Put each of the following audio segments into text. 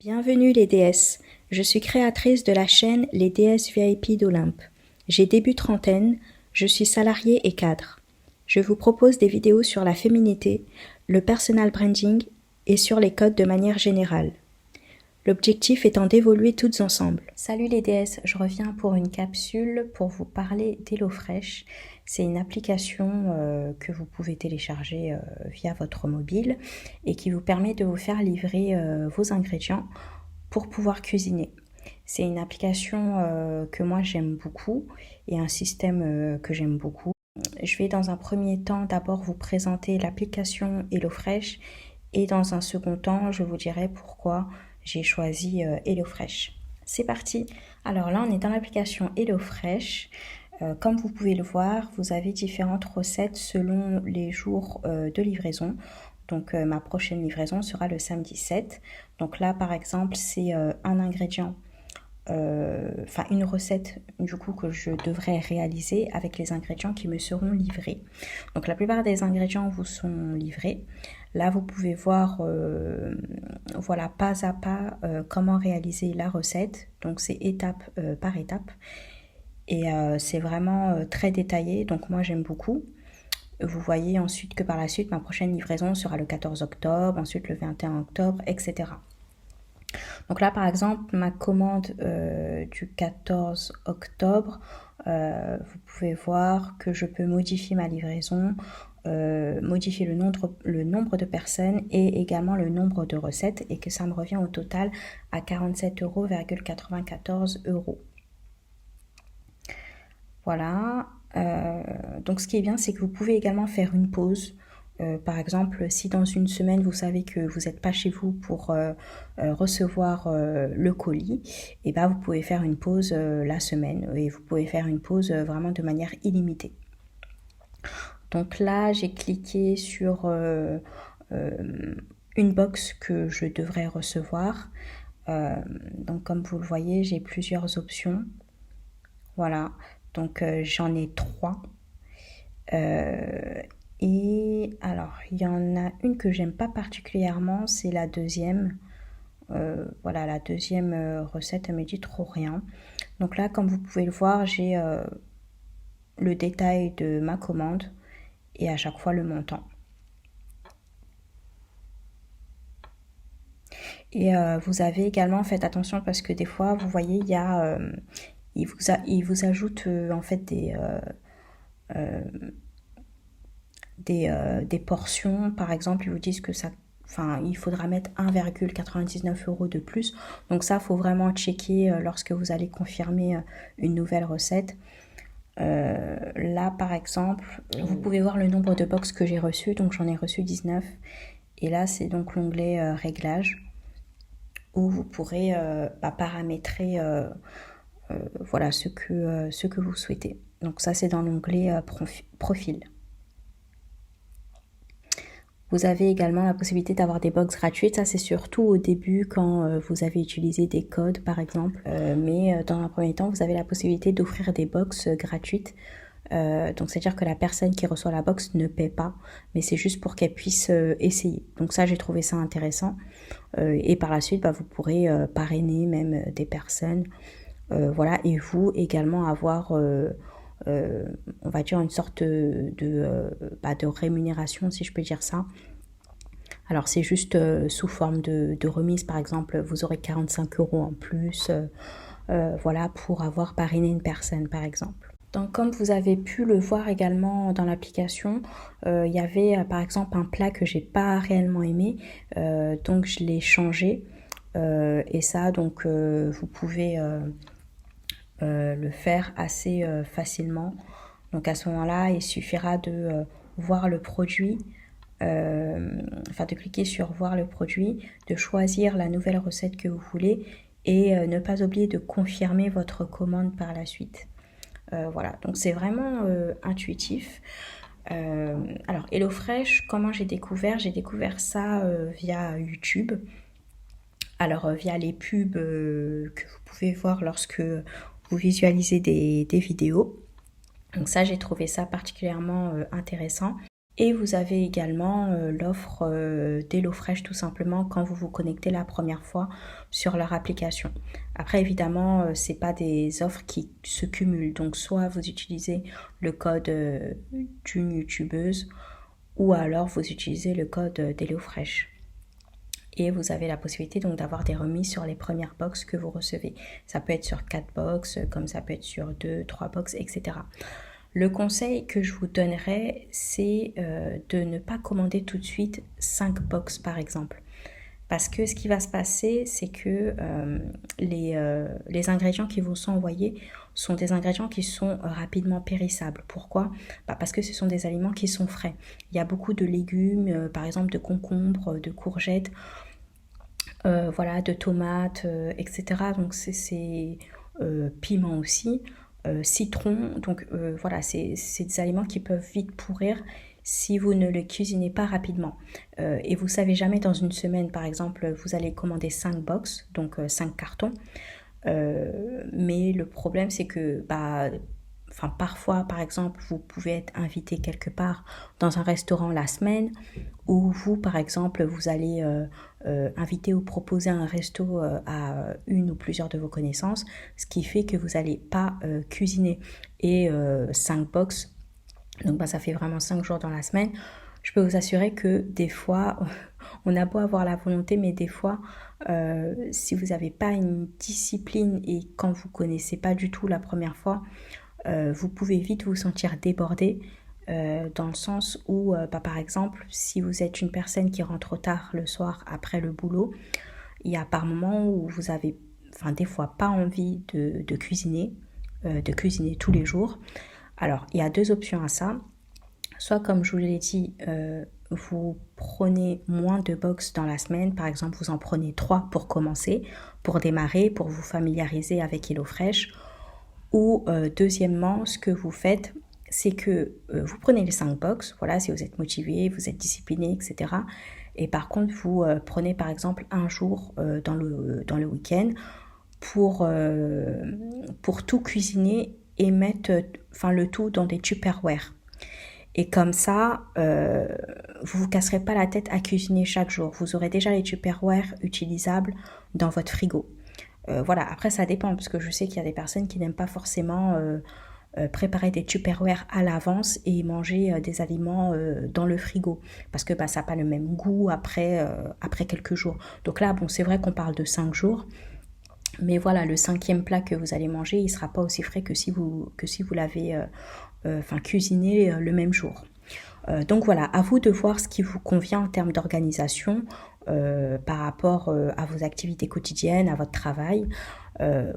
Bienvenue les déesses, je suis créatrice de la chaîne Les déesses VIP d'Olympe. J'ai début trentaine, je suis salariée et cadre. Je vous propose des vidéos sur la féminité, le personal branding et sur les codes de manière générale. L'objectif étant d'évoluer toutes ensemble. Salut les déesses, je reviens pour une capsule pour vous parler d'HelloFresh. C'est une application que vous pouvez télécharger via votre mobile et qui vous permet de vous faire livrer vos ingrédients pour pouvoir cuisiner. C'est une application que moi j'aime beaucoup et un système que j'aime beaucoup. Je vais dans un premier temps d'abord vous présenter l'application HelloFresh et dans un second temps je vous dirai pourquoi j'ai choisi HelloFresh. C'est parti. Alors là on est dans l'application HelloFresh. Comme vous pouvez le voir, vous avez différentes recettes selon les jours de livraison. Donc ma prochaine livraison sera le samedi 7. Donc là par exemple c'est un ingrédient, une recette du coup que je devrais réaliser avec les ingrédients qui me seront livrés. Donc la plupart des ingrédients vous sont livrés. Là vous pouvez voir voilà pas à pas comment réaliser la recette. Donc c'est étape par étape. Et c'est vraiment très détaillé, donc moi j'aime beaucoup. Vous voyez ensuite que par la suite, ma prochaine livraison sera le 14 octobre, ensuite le 21 octobre, etc. Donc là, par exemple, ma commande du 14 octobre, vous pouvez voir que je peux modifier ma livraison, modifier le nombre de personnes et également le nombre de recettes et que ça me revient au total à 47,94 €. Voilà, donc ce qui est bien, c'est que vous pouvez également faire une pause. Par exemple, si dans une semaine, vous savez que vous n'êtes pas chez vous pour recevoir le colis, et ben, vous pouvez faire une pause la semaine et vous pouvez faire une pause vraiment de manière illimitée. Donc là, j'ai cliqué sur une box que je devrais recevoir. Donc comme vous le voyez, j'ai plusieurs options. Voilà. Donc j'en ai 3. Et alors, il y en a une que j'aime pas particulièrement, c'est la deuxième. Voilà, la deuxième recette, elle me dit trop rien. Donc là, comme vous pouvez le voir, j'ai le détail de ma commande et à chaque fois le montant. Et vous avez également, faites attention parce que des fois, vous voyez, il y a... il vous ajoute en fait des portions. Par exemple, ils vous disent que ça, il faudra mettre 1,99 € de plus. Donc ça, il faut vraiment checker lorsque vous allez confirmer une nouvelle recette. Là, par exemple, vous pouvez voir le nombre de box que j'ai reçu. Donc j'en ai reçu 19. Et là, c'est donc l'onglet Réglages où vous pourrez paramétrer voilà, ce que vous souhaitez. Donc ça, c'est dans l'onglet Profil. Vous avez également la possibilité d'avoir des box gratuites. Ça, c'est surtout au début quand vous avez utilisé des codes, par exemple. Mais dans un premier temps, vous avez la possibilité d'offrir des box gratuites. Donc, c'est-à-dire que la personne qui reçoit la box ne paie pas, mais c'est juste pour qu'elle puisse essayer. Donc ça, j'ai trouvé ça intéressant. Et par la suite, vous pourrez parrainer même des personnes. Voilà, et vous également avoir... on va dire une sorte de rémunération, si je peux dire ça. Alors c'est juste sous forme de remise, par exemple, vous aurez 45 € en plus, voilà, pour avoir parrainé une personne, par exemple. Donc comme vous avez pu le voir également dans l'application, il y avait par exemple un plat que j'ai pas réellement aimé, donc je l'ai changé, et ça donc vous pouvez le faire assez facilement. Donc à ce moment-là, il suffira de voir le produit, de cliquer sur voir le produit, de choisir la nouvelle recette que vous voulez et ne pas oublier de confirmer votre commande par la suite. Voilà, donc c'est vraiment intuitif. Alors HelloFresh, comment j'ai découvert? J'ai découvert ça via YouTube. Alors via les pubs que vous pouvez voir lorsque vous visualisez des vidéos. Donc ça, j'ai trouvé ça particulièrement intéressant. Et vous avez également l'offre d'HelloFresh tout simplement quand vous vous connectez la première fois sur leur application. Après évidemment, c'est pas des offres qui se cumulent. Donc soit vous utilisez le code d'une youtubeuse ou alors vous utilisez le code d'HelloFresh. Et vous avez la possibilité donc d'avoir des remises sur les premières box que vous recevez. Ça peut être sur 4 box, comme ça peut être sur 2, 3 box, etc. Le conseil que je vous donnerais, c'est de ne pas commander tout de suite 5 box par exemple. Parce que ce qui va se passer, c'est que les ingrédients qui vous sont envoyés sont des ingrédients qui sont rapidement périssables. Pourquoi? Parce que ce sont des aliments qui sont frais. Il y a beaucoup de légumes, par exemple de concombres, de courgettes, voilà, de tomates, etc. Donc c'est piment aussi. Citron, donc voilà, c'est des aliments qui peuvent vite pourrir si vous ne les cuisinez pas rapidement. Et vous savez jamais, dans une semaine par exemple, vous allez commander 5 box, donc 5 cartons. Mais le problème c'est que parfois par exemple vous pouvez être invité quelque part dans un restaurant la semaine, ou vous par exemple vous allez inviter ou proposer un resto à une ou plusieurs de vos connaissances, ce qui fait que vous n'allez pas cuisiner. Et 5 box, donc ça fait vraiment 5 jours dans la semaine. Je peux vous assurer que des fois, on a beau avoir la volonté, mais des fois, si vous n'avez pas une discipline et quand vous ne connaissez pas du tout la première fois, vous pouvez vite vous sentir débordé, dans le sens où, par exemple, si vous êtes une personne qui rentre tard le soir après le boulot, il y a par moments où vous avez, des fois, pas envie de cuisiner tous les jours. Alors, il y a 2 options à ça. Soit, comme je vous l'ai dit, vous prenez moins de box dans la semaine. Par exemple, vous en prenez 3 pour commencer, pour démarrer, pour vous familiariser avec HelloFresh. Ou deuxièmement, ce que vous faites, c'est que vous prenez les 5 box, voilà, si vous êtes motivé, vous êtes discipliné, etc. Et par contre, vous prenez par exemple un jour dans le week-end pour tout cuisiner et mettre le tout dans des Tupperware. Et comme ça, vous ne vous casserez pas la tête à cuisiner chaque jour. Vous aurez déjà les Tupperware utilisables dans votre frigo. Voilà, après ça dépend, parce que je sais qu'il y a des personnes qui n'aiment pas forcément préparer des Tupperware à l'avance et manger des aliments dans le frigo, parce que ça n'a pas le même goût après quelques jours. Donc là, bon, c'est vrai qu'on parle de 5 jours, mais voilà, le 5e plat que vous allez manger, il ne sera pas aussi frais que si vous l'avez cuisiné le même jour. Donc voilà, à vous de voir ce qui vous convient en termes d'organisation par rapport à vos activités quotidiennes, à votre travail.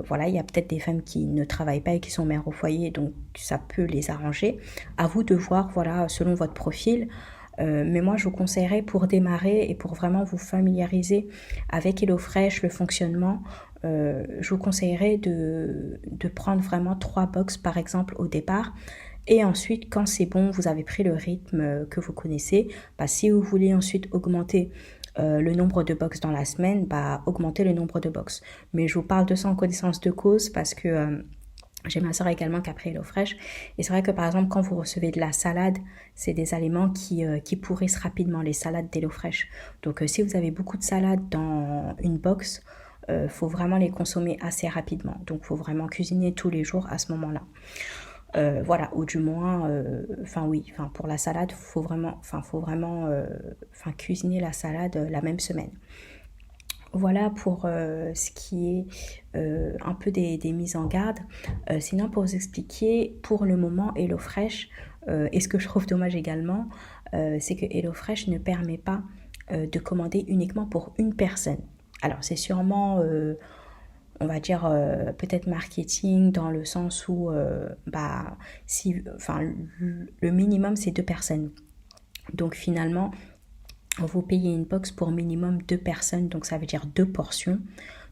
Voilà, il y a peut-être des femmes qui ne travaillent pas et qui sont mères au foyer, donc ça peut les arranger. À vous de voir, voilà, selon votre profil. Mais moi, je vous conseillerais, pour démarrer et pour vraiment vous familiariser avec HelloFresh, le fonctionnement, je vous conseillerais de prendre vraiment 3 box par exemple au départ. Et ensuite, quand c'est bon, vous avez pris le rythme que vous connaissez, si vous voulez ensuite augmenter le nombre de box dans la semaine, augmentez le nombre de box. Mais je vous parle de ça en connaissance de cause, parce que j'ai ma soeur également qui a pris HelloFresh. Et c'est vrai que par exemple, quand vous recevez de la salade, c'est des aliments qui pourrissent rapidement, les salades d'HelloFresh. Donc si vous avez beaucoup de salades dans une box, faut vraiment les consommer assez rapidement. Donc faut vraiment cuisiner tous les jours à ce moment-là. Voilà, ou du moins, pour la salade, faut vraiment cuisiner la salade la même semaine. Voilà pour ce qui est un peu des mises en garde. Sinon, pour vous expliquer, pour le moment, HelloFresh, et ce que je trouve dommage également, c'est que HelloFresh ne permet pas de commander uniquement pour une personne. Alors, c'est sûrement on va dire peut-être marketing, dans le sens où le minimum c'est 2 personnes. Donc finalement, vous payez une box pour minimum 2 personnes, donc ça veut dire 2 portions.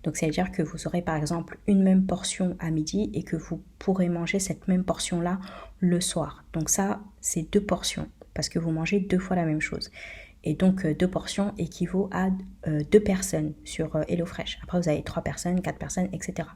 Donc ça veut dire que vous aurez par exemple une même portion à midi et que vous pourrez manger cette même portion-là le soir. Donc ça, c'est 2 portions, parce que vous mangez 2 fois la même chose. Et donc 2 portions équivaut à 2 personnes sur HelloFresh. Après vous avez 3 personnes, 4 personnes, etc.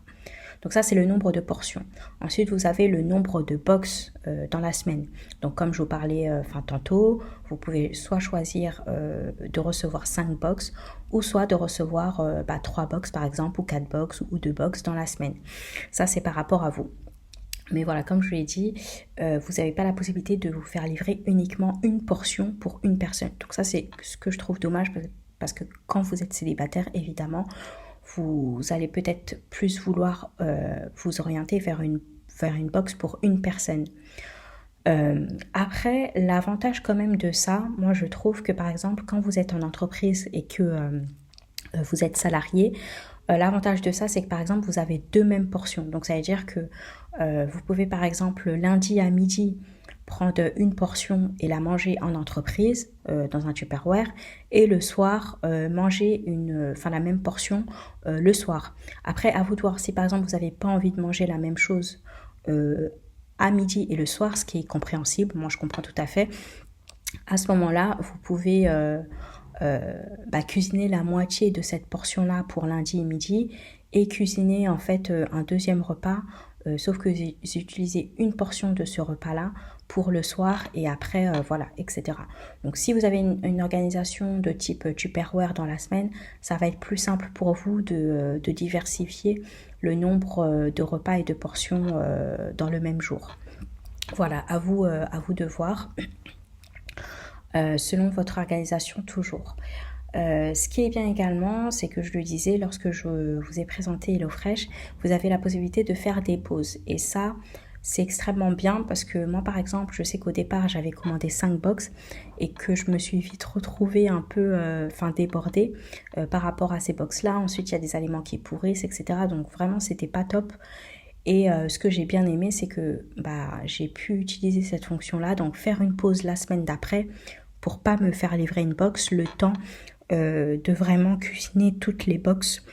Donc ça, c'est le nombre de portions. Ensuite, vous avez le nombre de box dans la semaine. Donc comme je vous parlais tantôt, vous pouvez soit choisir de recevoir 5 box ou soit de recevoir 3 box par exemple, ou 4 box ou 2 box dans la semaine. Ça, c'est par rapport à vous. Mais voilà, comme je vous l'ai dit, vous n'avez pas la possibilité de vous faire livrer uniquement une portion pour une personne. Donc ça, c'est ce que je trouve dommage parce que quand vous êtes célibataire, évidemment, vous allez peut-être plus vouloir vous orienter vers une box pour une personne. Après, l'avantage quand même de ça, moi je trouve que par exemple, quand vous êtes en entreprise et que vous êtes salarié, l'avantage de ça, c'est que par exemple, vous avez 2 mêmes portions. Donc ça veut dire que vous pouvez par exemple lundi à midi prendre une portion et la manger en entreprise dans un Tupperware et le soir manger la même portion le soir. Après, à vous de voir si par exemple vous n'avez pas envie de manger la même chose à midi et le soir, ce qui est compréhensible, moi je comprends tout à fait. À ce moment-là, vous pouvez cuisiner la moitié de cette portion-là pour lundi et midi et cuisiner en fait un deuxième repas, sauf que vous utilisez une portion de ce repas-là pour le soir et après, voilà, etc. Donc si vous avez une organisation de type Tupperware dans la semaine, ça va être plus simple pour vous de diversifier le nombre de repas et de portions dans le même jour. Voilà, à vous de voir. Selon votre organisation toujours. Ce qui est bien également, c'est que je le disais, lorsque je vous ai présenté HelloFresh, vous avez la possibilité de faire des pauses. Et ça, c'est extrêmement bien parce que moi, par exemple, je sais qu'au départ, j'avais commandé 5 box et que je me suis vite retrouvée un peu débordée par rapport à ces box-là. Ensuite, il y a des aliments qui pourrissent, etc. Donc vraiment, c'était pas top. Et ce que j'ai bien aimé, c'est que j'ai pu utiliser cette fonction-là, donc faire une pause la semaine d'après pour pas me faire livrer une box, le temps de vraiment cuisiner toutes les box,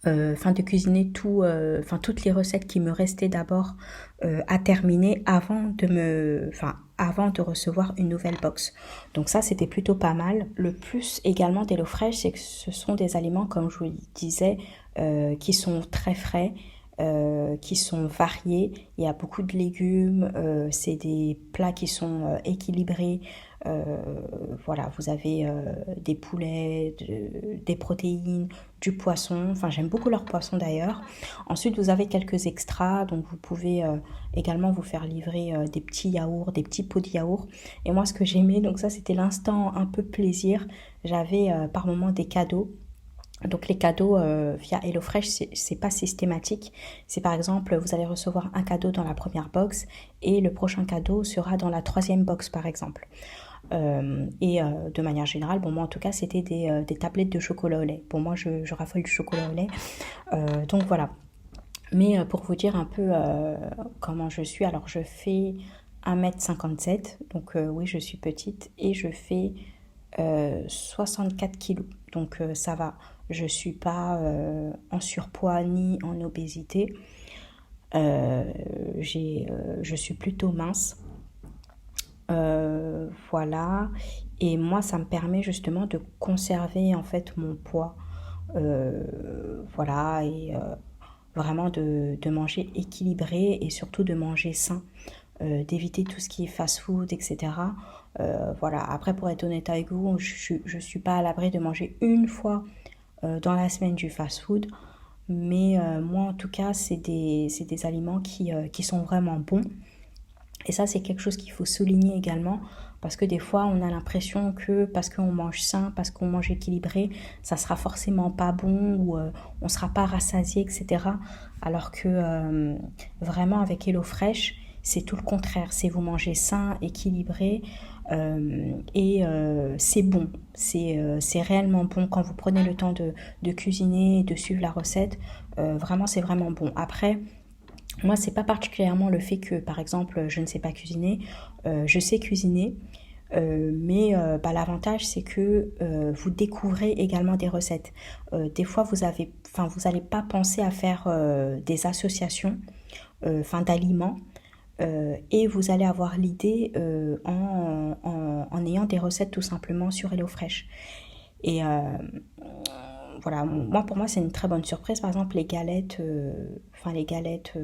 de cuisiner toutes les recettes qui me restaient d'abord à terminer avant de recevoir une nouvelle box. Donc ça, c'était plutôt pas mal. Le plus également d'HelloFresh, c'est que ce sont des aliments, comme je vous le disais, qui sont très frais, qui sont variés. Il y a beaucoup de légumes, c'est des plats qui sont équilibrés. Voilà, vous avez des poulets, des protéines, du poisson. Enfin, j'aime beaucoup leur poisson d'ailleurs. Ensuite, vous avez quelques extras, donc vous pouvez également vous faire livrer des petits yaourts, des petits pots de yaourt. Et moi, ce que j'aimais, donc ça, c'était l'instant un peu plaisir. J'avais par moment des cadeaux. Donc les cadeaux via HelloFresh, c'est pas systématique. C'est par exemple, vous allez recevoir un cadeau dans la première box et le prochain cadeau sera dans la 3e box par exemple. De manière générale, moi en tout cas, c'était des tablettes de chocolat au lait. Pour moi, je raffole du chocolat au lait. Donc voilà. Mais pour vous dire un peu comment je suis, alors je fais 1m57, donc oui, je suis petite et je fais 64 kilos. Donc ça va. Je suis pas en surpoids ni en obésité. Je suis plutôt mince. Voilà. Et moi, ça me permet justement de conserver en fait mon poids. Voilà. Et vraiment de manger équilibré et surtout de manger sain. D'éviter tout ce qui est fast-food, etc. Voilà. Après, pour être honnête avec vous, je suis pas à l'abri de manger une fois dans la semaine du fast-food. Mais moi, en tout cas, c'est des aliments qui sont vraiment bons. Et ça, c'est quelque chose qu'il faut souligner également. Parce que des fois, on a l'impression que parce qu'on mange sain, parce qu'on mange équilibré, ça sera forcément pas bon ou on sera pas rassasié, etc. Alors que vraiment, avec HelloFresh, c'est tout le contraire. C'est vous mangez sain, équilibré et c'est bon. C'est réellement bon quand vous prenez le temps de cuisiner, de suivre la recette. Vraiment, c'est vraiment bon. Après, moi, c'est pas particulièrement le fait que, par exemple, je ne sais pas cuisiner. Je sais cuisiner. Mais l'avantage, c'est que vous découvrez également des recettes. Des fois, vous n'allez pas penser à faire des associations d'aliments. et vous allez avoir l'idée en ayant des recettes tout simplement sur HelloFresh. Et voilà, moi pour moi c'est une très bonne surprise. Par exemple les galettes, les galettes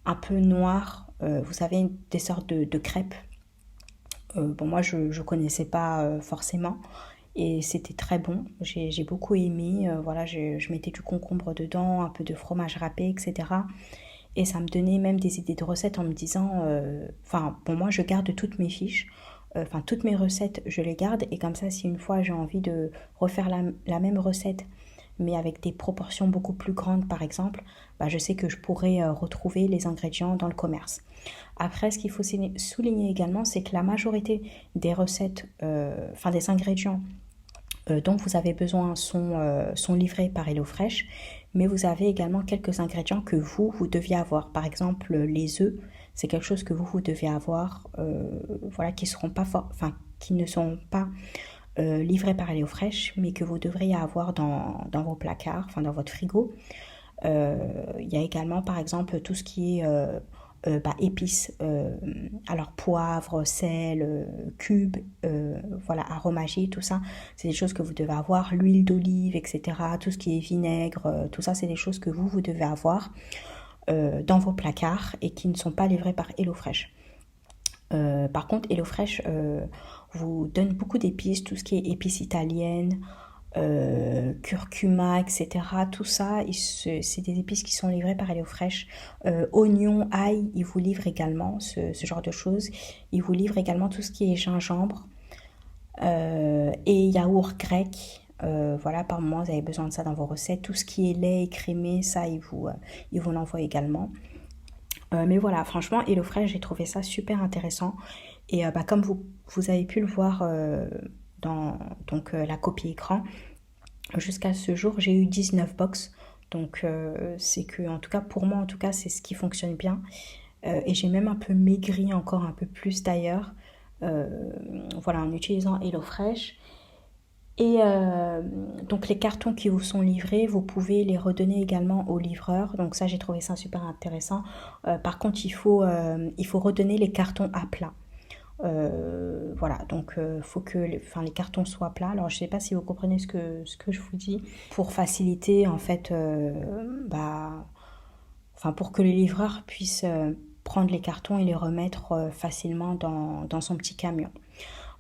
un peu noires, vous savez des sortes de crêpes. Bon moi je connaissais pas forcément et c'était très bon. J'ai beaucoup aimé. Voilà, je mettais du concombre dedans, un peu de fromage râpé, etc. Et ça me donnait même des idées de recettes en me disant, bon moi je garde toutes mes fiches, toutes mes recettes je les garde et comme ça si une fois j'ai envie de refaire la même recette mais avec des proportions beaucoup plus grandes par exemple, bah, je sais que je pourrais retrouver les ingrédients dans le commerce. Après ce qu'il faut souligner également c'est que la majorité des recettes, des ingrédients dont vous avez besoin sont livrés par HelloFresh, mais vous avez également quelques ingrédients que vous deviez avoir. Par exemple, les œufs, c'est quelque chose que vous devez avoir, qui ne sont pas livrés par HelloFresh, mais que vous devriez avoir dans vos placards, dans votre frigo. Il y a également, par exemple, tout ce qui est épices, alors poivre, sel, cube, aromagie, tout ça, c'est des choses que vous devez avoir, l'huile d'olive, etc., tout ce qui est vinaigre, tout ça, c'est des choses que vous devez avoir dans vos placards et qui ne sont pas livrées par HelloFresh. Par contre, HelloFresh vous donne beaucoup d'épices, tout ce qui est épices italiennes, curcuma, etc. Tout ça, c'est des épices qui sont livrées par HelloFresh. Oignons, ail, ils vous livrent également ce genre de choses. Ils vous livrent également tout ce qui est gingembre et yaourt grec. Par moment, vous avez besoin de ça dans vos recettes. Tout ce qui est lait écrémé, ça, ils vous l'envoient également. Mais voilà, franchement, HelloFresh, j'ai trouvé ça super intéressant. Et comme vous avez pu le voir dans la copie écran, jusqu'à ce jour, j'ai eu 19 box. Donc c'est que, en tout cas, pour moi, en tout cas, c'est ce qui fonctionne bien. Et j'ai même un peu maigri encore un peu plus d'ailleurs. En utilisant HelloFresh. Et donc les cartons qui vous sont livrés, vous pouvez les redonner également au livreur. Donc ça, j'ai trouvé ça super intéressant. Par contre, il faut redonner les cartons à plat. Donc faut que les cartons soient plats. Alors je sais pas si vous comprenez ce que je vous dis. Pour faciliter en fait, pour que le livreur puisse prendre les cartons et les remettre facilement dans son petit camion.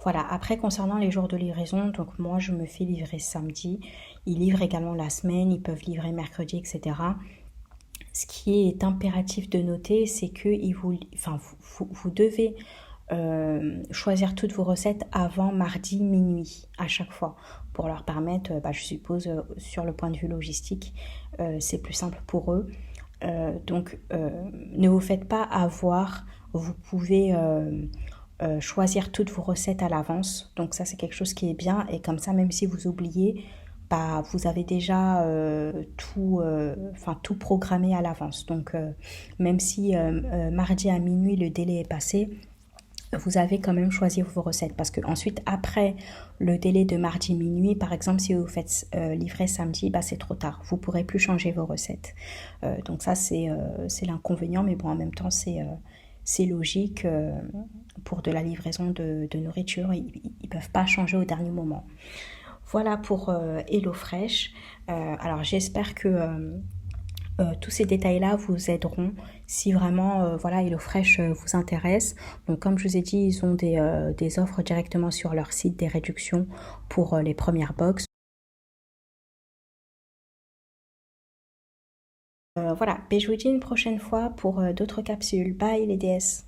Voilà, après concernant les jours de livraison, donc moi je me fais livrer samedi. Ils livrent également la semaine, ils peuvent livrer mercredi, etc. Ce qui est impératif de noter, c'est que vous devez choisir toutes vos recettes avant mardi minuit à chaque fois pour leur permettre, je suppose sur le point de vue logistique, c'est plus simple pour eux. Ne vous faites pas avoir, vous pouvez choisir toutes vos recettes à l'avance, donc ça c'est quelque chose qui est bien et comme ça même si vous oubliez, vous avez déjà tout programmé à l'avance. Donc même si mardi à minuit le délai est passé, vous avez quand même choisi vos recettes parce que ensuite après le délai de mardi minuit, par exemple si vous faites livrer samedi, c'est trop tard, vous pourrez plus changer vos recettes. Donc ça c'est l'inconvénient, mais bon en même temps c'est logique. Pour de la livraison de nourriture, ils peuvent pas changer au dernier moment. Voilà pour HelloFresh. Alors j'espère que tous ces détails-là vous aideront si vraiment HelloFresh vous intéresse. Donc comme je vous ai dit, ils ont des offres directement sur leur site, des réductions pour les premières box. Je vous dis une prochaine fois pour d'autres capsules. Bye les DS.